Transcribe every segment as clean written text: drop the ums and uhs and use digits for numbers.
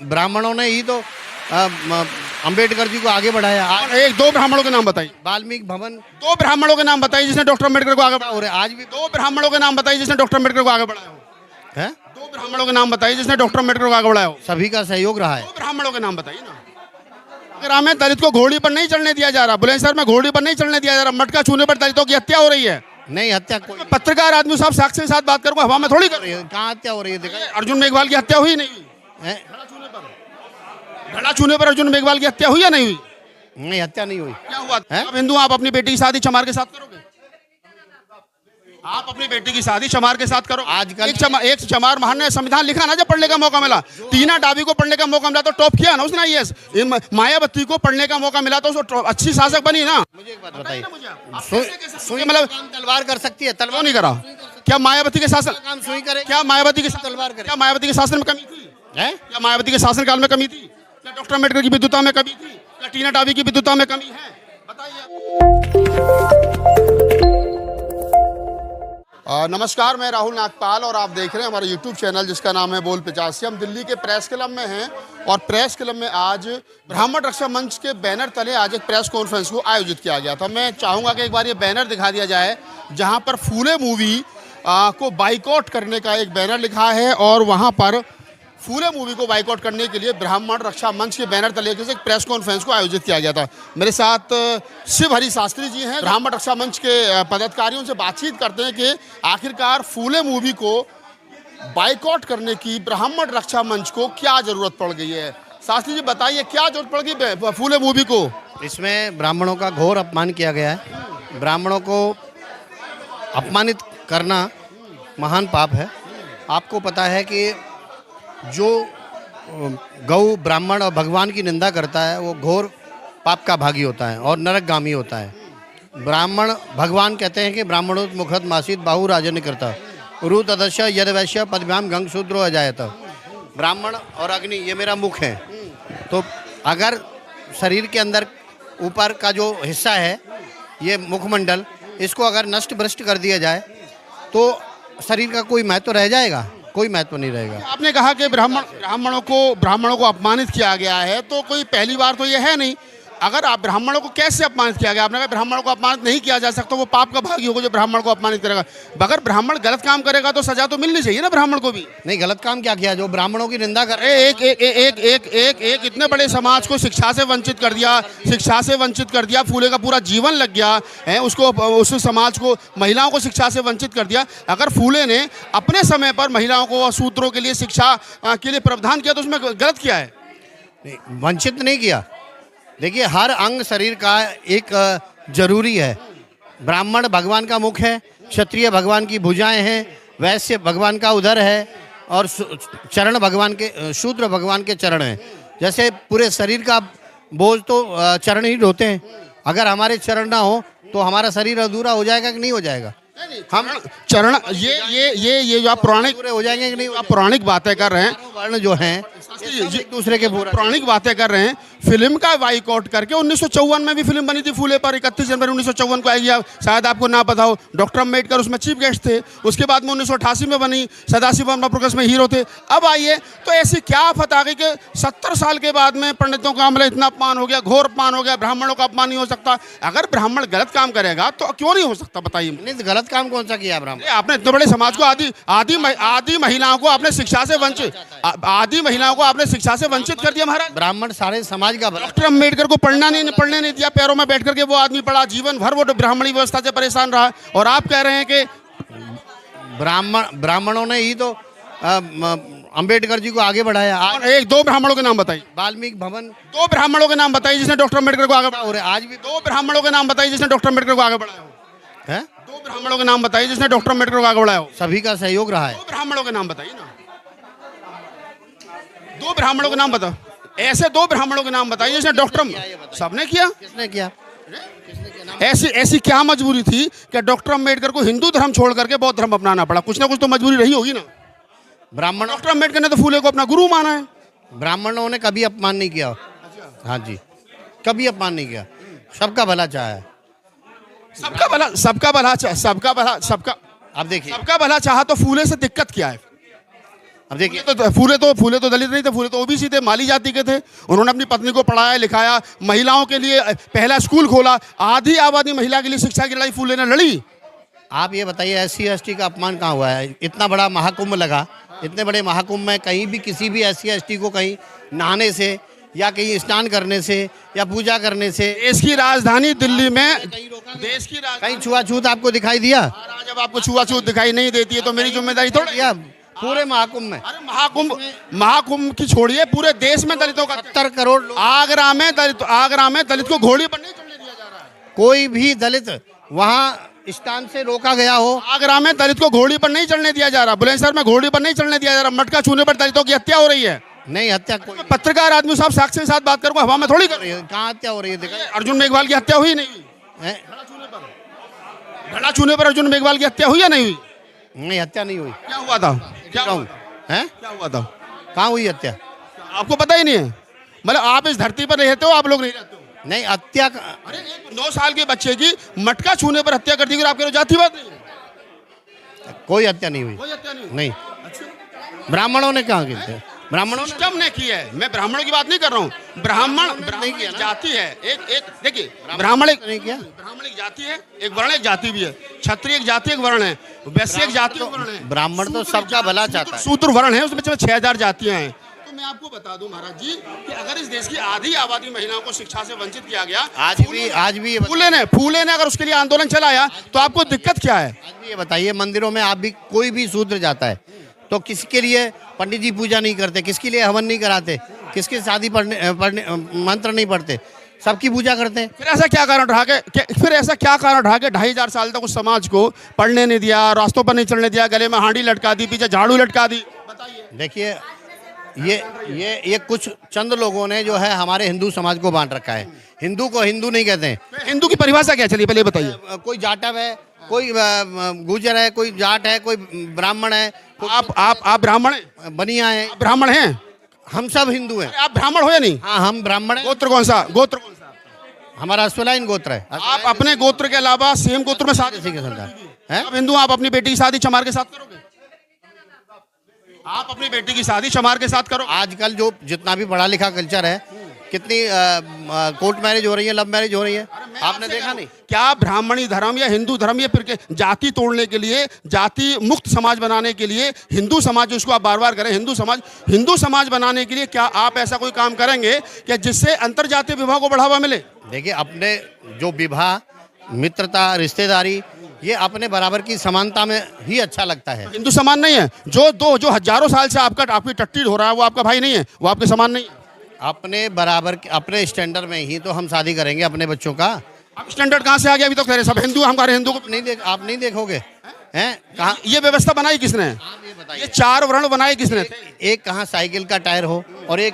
ब्राह्मणों ने ही तो अंबेडकर जी को आगे बढ़ाया। और एक दो ब्राह्मणों के नाम बताइए, वाल्मीकि भवन दो ब्राह्मणों के नाम बताइए जिसने डॉक्टर अम्बेडकर को आगे बढ़ाया। और आज भी दो ब्राह्मणों के नाम बताइए जिसने डॉक्टर अम्बेडकर को आगे बढ़ाया हो। है, दो ब्राह्मणों के नाम बताइए जिसने डॉक्टर अम्बेडकर को आगे बढ़ाया हो। सभी का सहयोग रहा है। दो ब्राह्मणों के नाम बताइए ना। अगर हमें दलित को घोड़ी पर नहीं चढ़ने दिया जा रहा, बुलंदशहर में घोड़ी पर नहीं चढ़ने दिया जा रहा, मटका छूने पर दलितों की हत्या हो रही है। नहीं, हत्या कोई पत्रकार आदमी साहब साक्ष्य के साथ बात करूंगा, हवा में थोड़ी कर रही है। कहाँ हत्या हो रही है? देखा अर्जुन मेघवाल की हत्या हुई नहीं हुई? है? घड़ा छूने पर अर्जुन मेघवाल की हत्या हुई या नहीं हुई? नहीं, हत्या नहीं हुई। क्या हुआ? है? आप हिंदू, आप अपनी बेटी की शादी चमार के साथ करोगे? आप अपनी बेटी की शादी चमार के साथ करो? आजकल एक चमार महान ने संविधान लिखा ना, जब पढ़ने का मौका मिला। टीना डाबी को पढ़ने का मौका मिला तो टॉप किया ना उसने आईएएस। मायावती को पढ़ने का मौका मिला तो उसको अच्छी शासक बनी ना। मुझे एक बात बताइए, सुई मतलब तलवार कर सकती है? क्यों नहीं करा? क्या मायावती के शासन काम सुई करे? क्या मायावती के तलवार करे? क्या मायावती के शासन में कमी थी? है? क्या मायावती के शासनकाल में कमी थी? क्या डॉक्टर अम्बेडकर की विद्वता में कमी थी? क्या टीना डाबी की विद्वता में कमी है? बताइए। नमस्कार, मैं राहुल नागपाल और आप देख रहे हैं हमारा यूट्यूब चैनल जिसका नाम है बोल 85। हम दिल्ली के प्रेस क्लब में हैं और प्रेस क्लब में आज ब्राह्मण रक्षा मंच के बैनर तले आज एक प्रेस कॉन्फ्रेंस को आयोजित किया गया था। मैं चाहूँगा कि एक बार ये बैनर दिखा दिया जाए जहाँ पर फूले मूवी को बाइकआउट करने का एक बैनर लिखा है और वहाँ पर फूले मूवी को बाइकआउट करने के लिए ब्राह्मण रक्षा मंच के बैनर तले से एक प्रेस कॉन्फ्रेंस को आयोजित किया गया था। मेरे साथ शिव हरि शास्त्री जी हैं, ब्राह्मण रक्षा मंच के पदाधिकारियों से बातचीत करते हैं कि आखिरकार फूले मूवी को बाइकआउट करने की ब्राह्मण रक्षा मंच को क्या जरूरत पड़ गई है। शास्त्री जी बताइए, क्या जरूरत पड़ गई फूले मूवी को? इसमें ब्राह्मणों का घोर अपमान किया गया है। ब्राह्मणों को अपमानित करना महान पाप है। आपको पता है कि जो गौ, ब्राह्मण और भगवान की निंदा करता है वो घोर पाप का भागी होता है और नरकगामी होता है। ब्राह्मण, भगवान कहते हैं कि ब्राह्मणोत मुखत मासित बाहु राजन करता रु तदस्य यद वैश्य पदभ्याम गंग शूद्रो अजायत। ब्राह्मण और अग्नि ये मेरा मुख है। तो अगर शरीर के अंदर ऊपर का जो हिस्सा है ये मुखमंडल, इसको अगर नष्ट भ्रष्ट कर दिया जाए तो शरीर का कोई महत्व रह जाएगा? कोई महत्व नहीं रहेगा। आपने कहा कि ब्राह्मणों को अपमानित किया गया है, तो कोई पहली बार तो ये है नहीं। अगर आप ब्राह्मणों को कैसे अपमानित किया गया? आपने कहा ब्राह्मणों को अपमानित नहीं किया जा सकता, वो पाप का भागी होगा जो ब्राह्मण को अपमानित करेगा। अगर ब्राह्मण गलत काम करेगा तो सजा तो मिलनी चाहिए ना ब्राह्मण को भी। नहीं, गलत काम क्या किया? जो ब्राह्मणों की निंदा कर एक एक एक एक एक एक इतने बड़े समाज को शिक्षा से वंचित कर दिया, शिक्षा से वंचित कर दिया। फूले का पूरा जीवन लग गया है उसको, उस समाज को, महिलाओं को शिक्षा से वंचित कर दिया। अगर फूले ने अपने समय पर महिलाओं को, सूत्रों के लिए शिक्षा के लिए प्रावधान किया तो उसमें गलत किया है? वंचित नहीं किया। देखिए, हर अंग शरीर का एक जरूरी है। ब्राह्मण भगवान का मुख है, क्षत्रिय भगवान की भुजाएं हैं, वैश्य भगवान का उदर है और चरण भगवान के, शूद्र भगवान के चरण हैं। जैसे पूरे शरीर का बोझ तो चरण ही ढोते हैं। अगर हमारे चरण ना हो तो हमारा शरीर अधूरा हो जाएगा कि नहीं हो जाएगा? हम चरण ये जो आप पौराणिक पूरे हो जाएंगे कि नहीं? आप पौराणिक बातें कर रहे हैं, वर्ण जो हैं एक दूसरे के पूरा पौराणिक बातें कर रहे हैं। फिल्म का बाइकआउट करके 1954 में भी फिल्म बनी थी फूले पर, 31 जनवरी 1954 को आई। शायद आपको ना पता हो, डॉक्टर अम्बेडकर उसमें चीफ गेस्ट थे। उसके बाद में 1988 में बनी, सदाशिव वर्मा प्रोग्रेस में हीरो थे। अब आइए तो ऐसी क्या आफत आ गई कि 70 साल के बाद में पंडितों का मतलब इतना अपमान हो गया, घोर अपमान हो गया, ब्राह्मणों का अपमान नहीं हो सकता? अगर ब्राह्मण गलत काम करेगा तो क्यों नहीं हो सकता? बताइए। नहीं, तो गलत काम कौन सा किया ब्राह्मण? आपने इतने बड़े समाज को आदि महिलाओं को आपने शिक्षा से वंचित, आदि महिलाओं को आपने शिक्षा से वंचित कर दिया महाराज। ब्राह्मण सारे समाज का डॉक्टर अम्बेडकर को पढ़ने नहीं दिया, पैरों में बैठ करके वो आदमी पढ़ा, जीवन भर वो ब्राह्मणी व्यवस्था से परेशान रहा। और आप कह रहे हैं कि ब्राह्मणों ने ही तो अंबेडकर जी को आगे बढ़ाया। और एक दो ब्राह्मणों के नाम बताइए। वाल्मीकि भवन। दो ब्राह्मणों के नाम बताइए जिसने डॉक्टर अम्बेडकर को आगे बढ़ाया। और आज भी दो ब्राह्मणों के नाम बताइए जिसने डॉक्टर अम्बेडकर को आगे बढ़ाया हो। है? दो ब्राह्मणों के नाम बताइए जिसने डॉक्टर अम्बेडकर को आगे बढ़ाया हो। सभी का सहयोग रहा है। दो ब्राह्मणों के नाम बताइए ना। दो ब्राह्मणों के नाम बताओ, ऐसे दो ब्राह्मणों के नाम बताइए जिसने डॉक्टर, सबने किया। किसने किया? ऐसी क्या मजबूरी थी कि डॉक्टर अम्बेडकर को हिंदू धर्म छोड़ करके बौद्ध धर्म अपनाना पड़ा? कुछ ना कुछ तो मजबूरी रही होगी ना। ब्राह्मण, डॉक्टर अम्बेडकर ने तो फूले को अपना गुरु माना है। ब्राह्मणों ने कभी अपमान नहीं किया। हाँ जी, कभी अपमान नहीं किया। सबका भला चाहा है। सबका भला, आप देखिए, सबका भला चाहा तो फूले से दिक्कत क्या है? अब देखिए, फूले तो दलित नहीं थे, फूले तो ओबीसी थे, माली जाति के थे। उन्होंने अपनी पत्नी को पढ़ाया लिखाया, महिलाओं के लिए पहला स्कूल खोला, आधी आबादी महिला के लिए शिक्षा की लड़ाई फूले ने लड़ी। आप ये बताइए SC ST का अपमान कहाँ हुआ है? इतना बड़ा महाकुंभ लगा, इतने बड़े महाकुंभ में कहीं भी किसी भी SC ST को कहीं नहाने से या कहीं स्नान करने से या पूजा करने से, देश की राजधानी दिल्ली में देश की कहीं छुआछूत आपको दिखाई दिया? जब आपको छुआछूत दिखाई नहीं देती है तो मेरी जिम्मेदारी थोड़ी या पूरे महाकुंभ में? अरे महाकुंभ की छोड़िए, पूरे देश में दलितों का 70 करोड़ लोग। आगरा में दलित को घोड़ी पर नहीं चढ़ने दिया जा रहा है। कोई भी दलित वहाँ स्थान से रोका गया हो? आगरा में दलित को घोड़ी पर नहीं चढ़ने दिया जा रहा, बुलंदशहर में घोड़ी पर नहीं चढ़ने दिया जा रहा, मटका छूने पर दलितों की हत्या हो रही है। नहीं, हत्या कोई पत्रकार आदमी साहब साक्ष्य के साथ बात करूंगा, हवा में थोड़ी कर रही है। कहाँ हत्या हो रही है? देखा अर्जुन मेघवाल की हत्या हुई नहीं हुई? घड़ा छूने पर अर्जुन मेघवाल की हत्या हुई या नहीं हुई? नहीं, हत्या नहीं हुई। क्या हुआ था? क्या हुआ था? कहाँ हुई हत्या? आपको पता ही नहीं है? मतलब आप इस धरती पर रहते हो, आप लोग नहीं रहते हो। नहीं, हत्या अरे 9 साल के बच्चे की मटका छूने पर हत्या कर दी, आपके जाति बात नहीं है? कोई हत्या नहीं हुई। कोई हत्या नहीं हुई। नहीं, ब्राह्मणों ने कहाँ की थे? ब्राह्मणों ने सिस्टम ने की है। मैं ब्राह्मणों की बात नहीं कर रहा हूँ। ब्राह्मण नहीं किया ना। जाति है, एक देखिए, ब्राह्मण एक नहीं किया। ब्राह्मण एक जाति है, एक वर्ण एक जाति भी है। क्षत्रिय एक जाति एक वर्ण है, वैश्य एक जाति एक वर्ण है। ब्राह्मण तो सबका भला चाहता है। शूद्र वर्ण है, उसमें 6000 जातियां हैं। तो मैं आपको बता दूं महाराज जी कि अगर इस देश की आधी आबादी महिलाओं को शिक्षा से वंचित किया गया, आज भी फूले ने अगर उसके लिए आंदोलन चलाया तो आपको दिक्कत क्या है? आज भी ये बताइए, मंदिरों में आप भी कोई भी शूद्र जाता है तो किसके लिए पंडित जी पूजा नहीं करते? किसके लिए हवन नहीं कराते? किसके शादी पढ़ने मंत्र नहीं पढ़ते? सबकी पूजा करते हैं। फिर ऐसा क्या कारण रहा कि 2500 साल तक उस समाज को पढ़ने नहीं दिया, रास्तों पर नहीं चलने दिया, गले में हांडी लटका दी, पीछे झाड़ू लटका दी? बताइए। देखिए, ये कुछ चंद लोगों ने जो है हमारे हिंदू समाज को बांट रखा है। हिंदू को हिंदू नहीं कहते हैं। हिंदू की परिभाषा क्या? चलिए पहले बताइए। कोई जाटव है, कोई गुर्जर है, कोई जाट है, कोई ब्राह्मण है। आप ब्राह्मण हैं? बनिया है। ब्राह्मण हैं? हम सब हिंदू हैं। आप ब्राह्मण हो या नहीं? हाँ, हम ब्राह्मण हैं। गोत्र कौन सा? हमारा अश्वलायन गोत्र है। आप अपने गोत्र के अलावा सेम गोत्र में शादी के संतान है? आप हिंदू, आप अपनी बेटी की शादी चमार के साथ करोगे? आप अपनी बेटी की शादी चमार के साथ करो? आजकल जो जितना भी पढ़ा लिखा कल्चर है, कितनी कोर्ट मैरिज हो रही है, लव मैरिज हो रही है, आपने देखा नहीं? क्या ब्राह्मणी धर्म या हिंदू धर्म, या फिर जाति तोड़ने के लिए, जाति मुक्त समाज बनाने के लिए, हिंदू समाज जिसको आप बार बार करें हिंदू समाज बनाने के लिए क्या आप ऐसा कोई काम करेंगे क्या जिससे अंतर जातीय विवाह को बढ़ावा मिले? देखिए, अपने जो विवाह, मित्रता, रिश्तेदारी, ये अपने बराबर की समानता में ही अच्छा लगता है। हिंदू समान नहीं है। जो हजारों साल से आपकी टट्टी हो रहा है, वो आपका भाई नहीं है, वो आपके समान नहीं है। अपने बराबर, अपने स्टैंडर्ड में ही तो हम शादी करेंगे अपने बच्चों का। अब स्टैंडर्ड कहाँ से आ गया? अभी तो कह रहे सब हिंदू, हमारे हिंदू को आप नहीं देखोगे हैं? कहाँ ये व्यवस्था बनाई किसने? ये 4 वर्ण बनाए किसने? एक कहाँ साइकिल का टायर हो और एक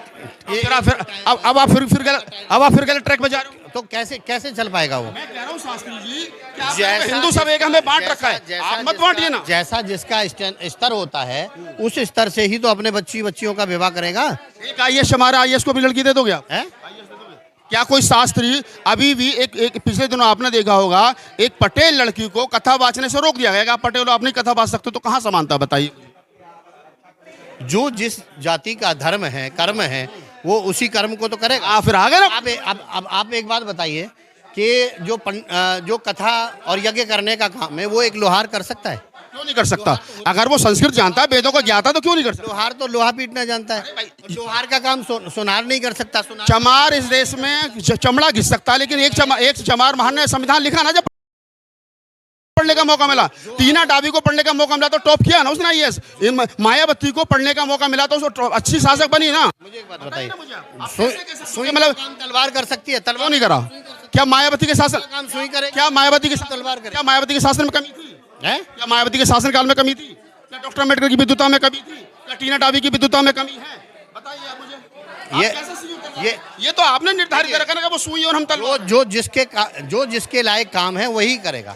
अब आप फिर गलत ट्रैक पे जा रहे हो। तो कैसे चल पाएगा वो? मैं कह रहा हूँ शास्त्री जी, हिंदू सब एक हमें बांट रखा है, आप मत बांटिए ना। जैसा जिसका स्तर होता है, उस स्तर से ही तो अपने बच्चियों का विवाह करेगा। एक IAS, हमारा IAS को भी लड़की दे दोगे आप? क्या कोई शास्त्री अभी भी एक पिछले दिनों आपने देखा होगा, एक पटेल लड़की को कथा वाचने से रोक दिया गया? आप पटेल आप नहीं कथा वाच सकते, तो कहाँ समानता? बताइए। जो जिस जाति का धर्म है, कर्म है, वो उसी कर्म को तो करेगा। फिर आ गए ना। अब आप एक बात बताइए कि जो कथा और यज्ञ करने का काम है, वो एक लोहार कर सकता है? क्यों नहीं कर सकता? अगर वो संस्कृत जानता है, वेदों को ज्ञाता, तो क्यों नहीं कर सकता? लोहार तो लोहा पीटना जानता है। लोहार का काम सुनार नहीं कर सकता। चमार इस देश में चमड़ा घिस सकता है, लेकिन एक चमार महान ने संविधान लिखा ना, जब पढ़ने का मौका मिला, टीना डाबी को पढ़ने का मौका मिला तो टॉप किया ना उसने IAS। मायावती को पढ़ने का मौका मिला तो उसको अच्छी शासक बनी ना। मुझे एक बात बताइए, मतलब तलवार कर सकती है? तलवार नहीं करा। क्या मायावती के शासन काम सुई करे? क्या मायावती के तलवार करे? क्या मायावती के शासन में कमी थी? क्या मायावती के शासनकाल में कमी थी? क्या डॉक्टर अम्बेडकर की विद्वता में कमी थी? क्या टीना डाबी की विद्वता में कमी है? बताइए आप मुझे। ये तो आपने निर्धारित कर रखा है, वो सुई और हम तलवार। जो जिसके लायक काम है वही करेगा।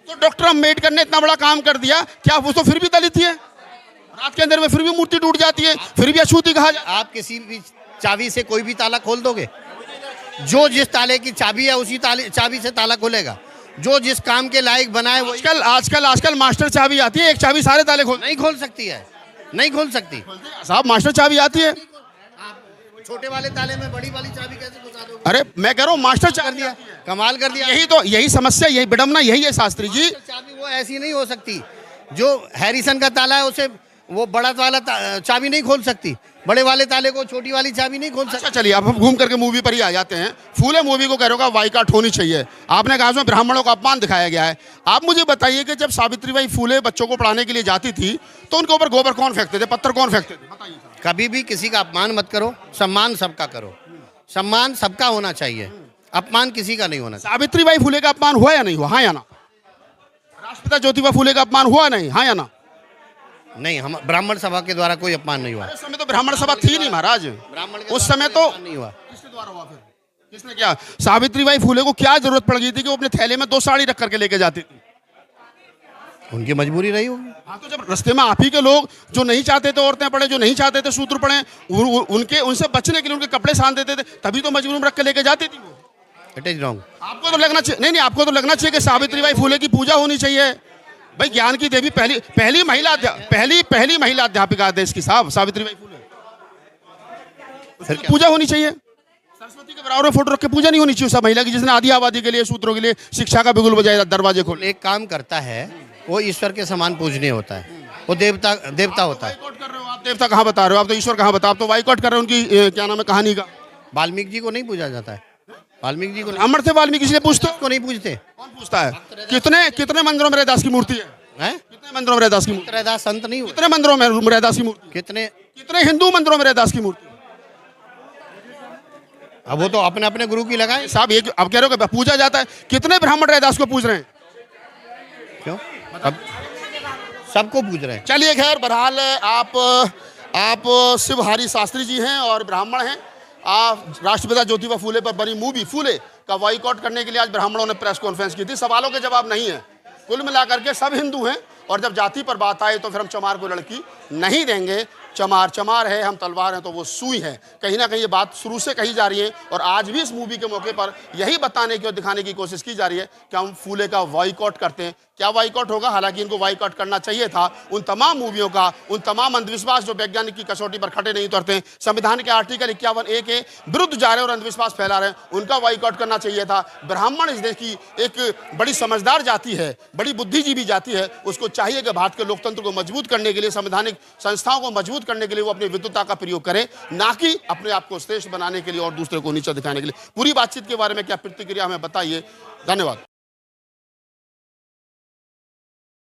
तो डॉक्टर अम्बेडकर ने इतना बड़ा काम कर दिया, क्या वो तो फिर भी दलित है? रात के अंदर में फिर भी मूर्ति टूट जाती है, फिर भी अछूती कहा जाता है। आप किसी भी चाबी से कोई भी ताला खोल दोगे? जो जिस ताले की चाबी है, उसी चाबी से ताला खोलेगा। जो जिस काम के लायक बनाए वो। आजकल मास्टर चाबी आती है, एक चाबी सारे ताले नहीं खोल सकती है। नहीं खोल सकती। साहब मास्टर चाबी आती है। आप छोटे वाले ताले में बड़ी वाली चाबी कैसे घुसा दोगे? अरे मैं कह रहा हूँ मास्टर कर चाबी दिया, कमाल कर दिया। यही समस्या, यही विडम्बना यही है शास्त्री जी। चाबी वो ऐसी नहीं हो सकती। जो हैरिसन का ताला है उसे वो बड़ा वाला चाबी नहीं खोल सकती, बड़े वाले ताले को छोटी वाली चाबी नहीं खोल सकती। अच्छा चलिए, अब हम घूम करके मूवी पर ही आ जाते हैं। फूले मूवी को कह रहे हो बाइकाट होनी चाहिए। आपने कहा उसमें ब्राह्मणों का अपमान दिखाया गया है। आप मुझे बताइए कि जब सावित्रीबाई फूले बच्चों को पढ़ाने के लिए जाती थी तो उनके ऊपर गोबर कौन फेंकते थे, पत्थर कौन फेंकते थे? बताइए। कभी भी किसी का अपमान मत करो, सम्मान सबका करो। सम्मान सबका होना चाहिए, अपमान किसी का नहीं होना चाहिए। सावित्रीबाई फूले का अपमान हुआ या नहीं हुआ, हाँ या ना? राष्ट्रपिता ज्योतिबा फूले का अपमान हुआ नहीं, हाँ या ना? नहीं, हम ब्राह्मण सभा के द्वारा कोई अपमान नहीं हुआ। उस समय तो ब्राह्मण सभा थी नहीं महाराज। ब्राह्मण उस समय तो नहीं हुआ। किसके द्वारा हुआ फिर? किसने किया? सावित्रीबाई फूले को क्या जरूरत पड़ गई थी कि वो अपने थैले में 2 साड़ी रख करके लेके जाती थी? उनकी मजबूरी रही होगी। हाँ, तो जब रास्ते में आप ही के लोग जो नहीं चाहते थे औरतें पढ़े, जो नहीं चाहते थे सूत्र पढ़े, उनसे बचने के लिए उनके कपड़े सान देते थे, तभी तो मजबूरी में रख के लेके जाती थी वो। It is wrong. आपको तो लगना चाहिए, नहीं आपको तो लगना चाहिए कि सावित्रीबाई फूले की पूजा होनी चाहिए। भाई ज्ञान की देवी, पहली महिला अध्यापिका देश की साहब सावित्रीबाई फूले। उसकी पूजा होनी चाहिए। सरस्वती के बराबर में फोटो रख के पूजा नहीं होनी चाहिए उस महिला की जिसने आधी आबादी के लिए, सूत्रों के लिए शिक्षा का बिगुल बजाया, दरवाजे खोले। एक काम करता है वो ईश्वर के समान पूजनीय होता है, वो देवता होता है। बाइकआउट कर रहे हो आप, देवता कहाँ बता रहे हो आप, तो ईश्वर कहाँ बता, आप तो बाइकआउट कर रहे हो उनकी क्या नाम है कहानी का। वाल्मीकि जी को नहीं पूजा जाता है, वाल्मीकि जी को ब्राह्मण थे वाल्मीकि, इसलिए पूछते हो? को नहीं पूजते। कौन पूछता है? कितने मंदिरों में रैदास की मूर्ति है? हैं? कितने मंदिरों में रैदास की मूर्ति? रैदास संत नहीं हुए? कितने मंदिरों में रैदास की मूर्ति? कितने हिंदू मंदिरों में रैदास की मूर्ति? अब वो तो अपने अपने गुरु की लगाए साहब। ये अब कह रहे हो कि पूजा जाता है, कितने ब्राह्मण रैदास को पूज रहे हैं? क्यों? अब सबको पूज रहे हैं। चलिए खैर, बहरहाल आप शिवहारी शास्त्री जी हैं और ब्राह्मण हैं। आप राष्ट्रपिता ज्योतिबा फूले पर बनी मूवी फूले का बाइकआउट करने के लिए आज ब्राह्मणों ने प्रेस कॉन्फ्रेंस की थी। सवालों के जवाब नहीं है। कुल मिलाकर के सब हिंदू हैं और जब जाति पर बात आए तो फिर हम चमार को लड़की नहीं देंगे। चमार चमार है, हम तलवार हैं तो वो सुई है। कहीं ना कहीं ये बात शुरू से कही जा रही है और आज भी इस मूवी के मौके पर यही बताने की और दिखाने की कोशिश की जा रही है कि हम फूले का बाइकआउट करते हैं। क्या बाइकआउट होगा? हालांकि इनको बाइकआउट करना चाहिए था। उन तमाम मूवियों का, उन तमाम अंधविश्वास जो वैज्ञानिक की कसौटी पर खड़े नहीं उतरते, संविधान के आर्टिकल 51A के विरुद्ध जा रहे हैं और अंधविश्वास फैला रहे हैं, उनका बाइकआउट करना चाहिए था। ब्राह्मण इस देश की एक बड़ी समझदार जाति है, बड़ी बुद्धिजीवी जाति है। उसको चाहिए कि भारत के लोकतंत्र को मजबूत करने के लिए, संवैधानिक संस्थाओं को मजबूत करने के लिए वो अपनी विद्वता का प्रयोग करें, ना कि अपने आप को श्रेष्ठ बनाने के लिए और दूसरे को नीचा दिखाने के लिए। पूरी बातचीत के बारे में क्या प्रतिक्रिया हमें बताइए। धन्यवाद।